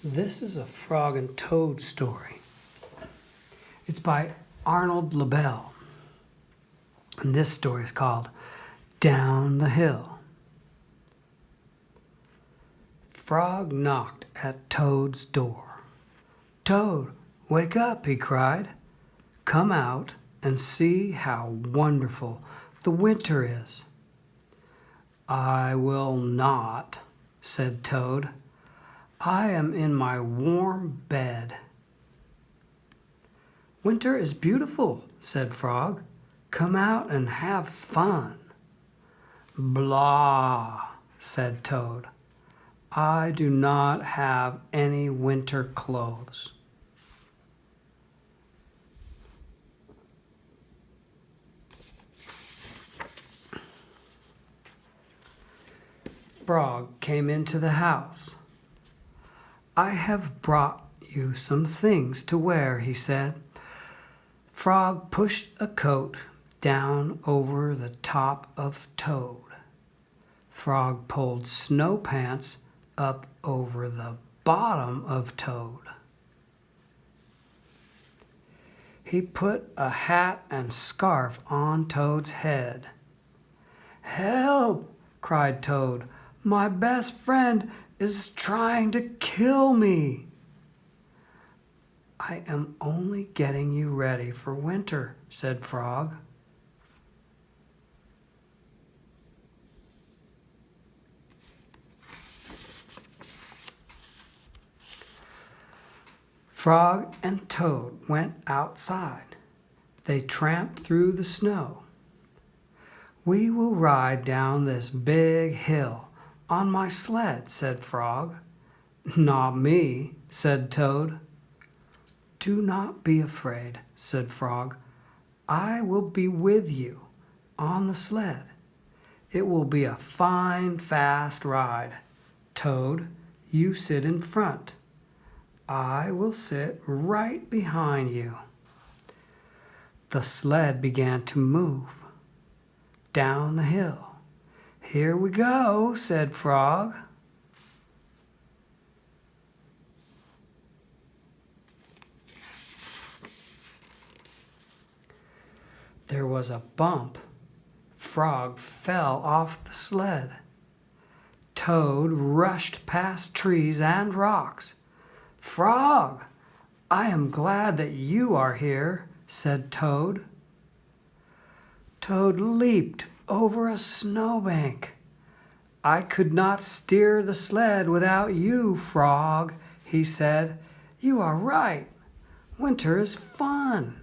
This is a Frog and Toad story. It's by Arnold LaBelle. And this story is called Down the Hill. Frog knocked at Toad's door. "Toad, wake up," he cried. "Come out and see how wonderful the winter is." "I will not," said Toad. "I am in my warm bed." "Winter is beautiful," said Frog. "Come out and have fun." "Blah," said Toad. "I do not have any winter clothes." Frog came into the house. "I have brought you some things to wear," he said. Frog pushed a coat down over the top of Toad. Frog pulled snow pants up over the bottom of Toad. He put a hat and scarf on Toad's head. "Help!" cried Toad. "My best friend is trying to kill me." "I am only getting you ready for winter," said Frog. Frog and Toad went outside. They tramped through the snow. "We will ride down this big hill on my sled," said Frog. "Not me," said Toad. "Do not be afraid," said Frog. "I will be with you on the sled. It will be a fine, fast ride. Toad, you sit in front. I will sit right behind you." The sled began to move down the hill. "Here we go," said Frog. There was a bump. Frog fell off the sled. Toad rushed past trees and rocks. "Frog, I am glad that you are here," said Toad. Toad leaped over a snowbank. "I could not steer the sled without you, Frog," he said. "You are right. Winter is fun."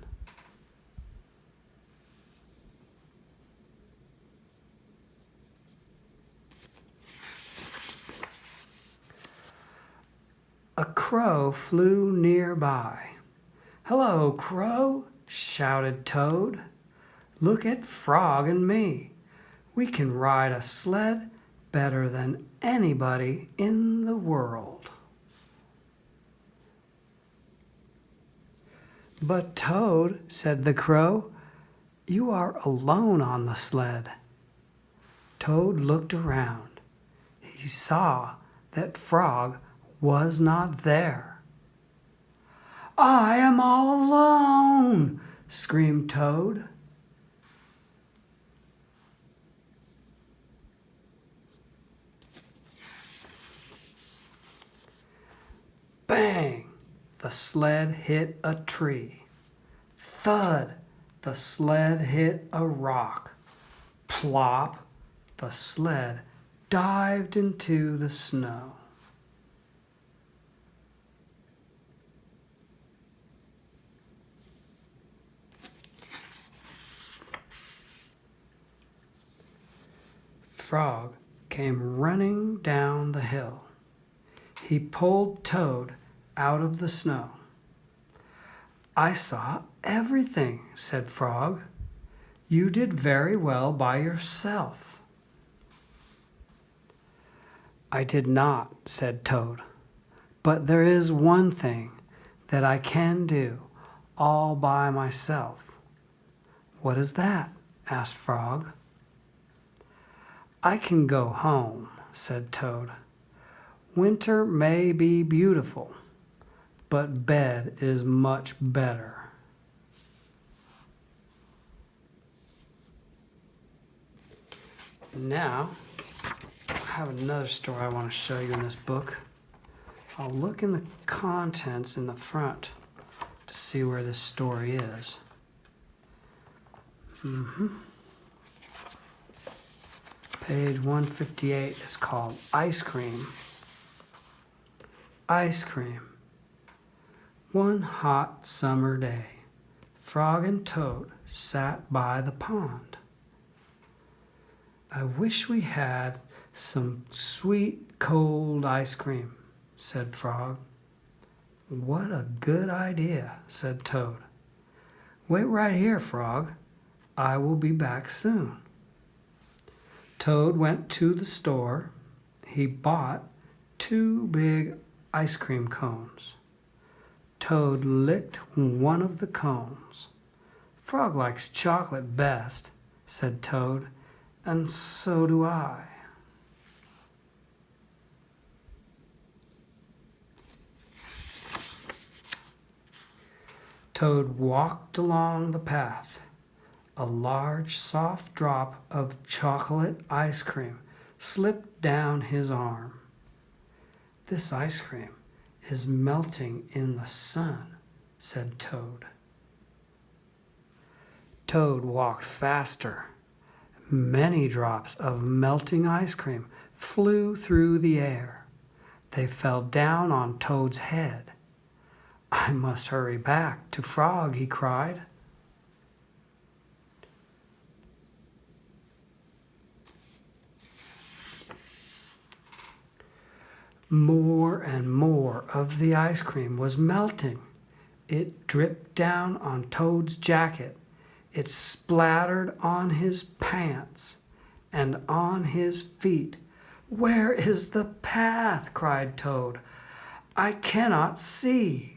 A crow flew nearby. "Hello, Crow!" shouted Toad. "Look at Frog and me. We can ride a sled better than anybody in the world." "But Toad," said the Crow, "you are alone on the sled." Toad looked around. He saw that Frog was not there. "I am all alone!" screamed Toad. Bang! The sled hit a tree. Thud! The sled hit a rock. Plop! The sled dived into the snow. Frog came running down the hill. He pulled Toad out of the snow. "I saw everything," said Frog. "You did very well by yourself." "I did not," said Toad. "But there is one thing that I can do all by myself." "What is that?" asked Frog. "I can go home," said Toad. Winter may be beautiful, but bed is much better. Now, I have another story I want to show you in this book. I'll look in the contents in the front to see where this story is. Page 158 is called Ice Cream. Ice cream. One hot summer day, Frog and Toad sat by the pond. I wish we had some sweet, cold ice cream, said Frog. What a good idea, said Toad. Wait right here, Frog. I will be back soon. Toad went to the store. He bought 2 big ice cream cones. Toad licked one of the cones. Frog likes chocolate best, said Toad, and so do I. Toad walked along the path. A large, soft drop of chocolate ice cream slipped down his arm. This ice cream is melting in the sun, said Toad. Toad walked faster. Many drops of melting ice cream flew through the air. They fell down on Toad's head. I must hurry back to Frog, he cried. More and more of the ice cream was melting. It dripped down on Toad's jacket. It splattered on his pants and on his feet. Where is the path? Cried Toad. I cannot see.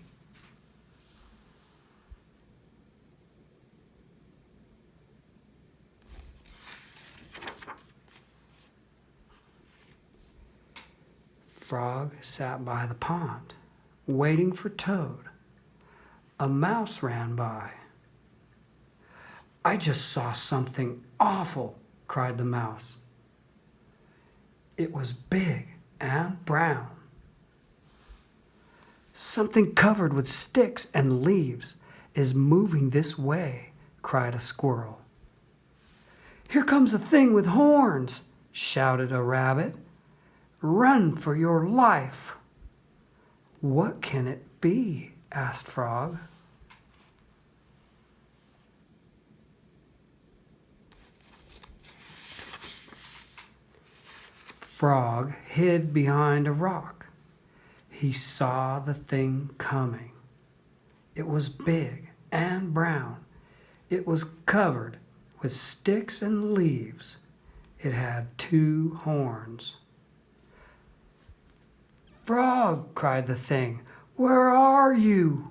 Frog sat by the pond, waiting for Toad. A mouse ran by. I just saw something awful, cried the mouse. It was big and brown. Something covered with sticks and leaves is moving this way, cried a squirrel. Here comes a thing with horns, shouted a rabbit. Run for your life. What can it be? Asked Frog. Frog hid behind a rock. He saw the thing coming. It was big and brown. It was covered with sticks and leaves. It had 2 horns. Frog, cried the thing, where are you?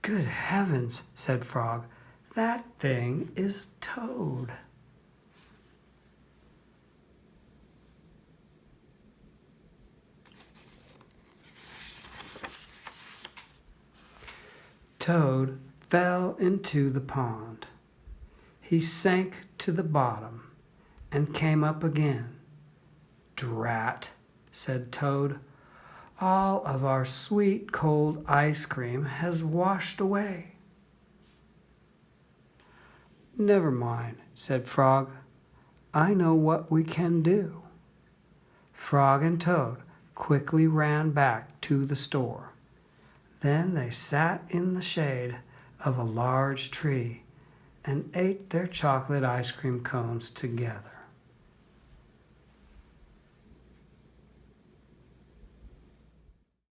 Good heavens, said Frog, that thing is Toad. Toad fell into the pond. He sank to the bottom and came up again. Drat, said Toad, all of our sweet cold ice cream has washed away. Never mind, said Frog. I know what we can do. Frog and Toad quickly ran back to the store. Then they sat in the shade of a large tree and ate their chocolate ice cream cones together.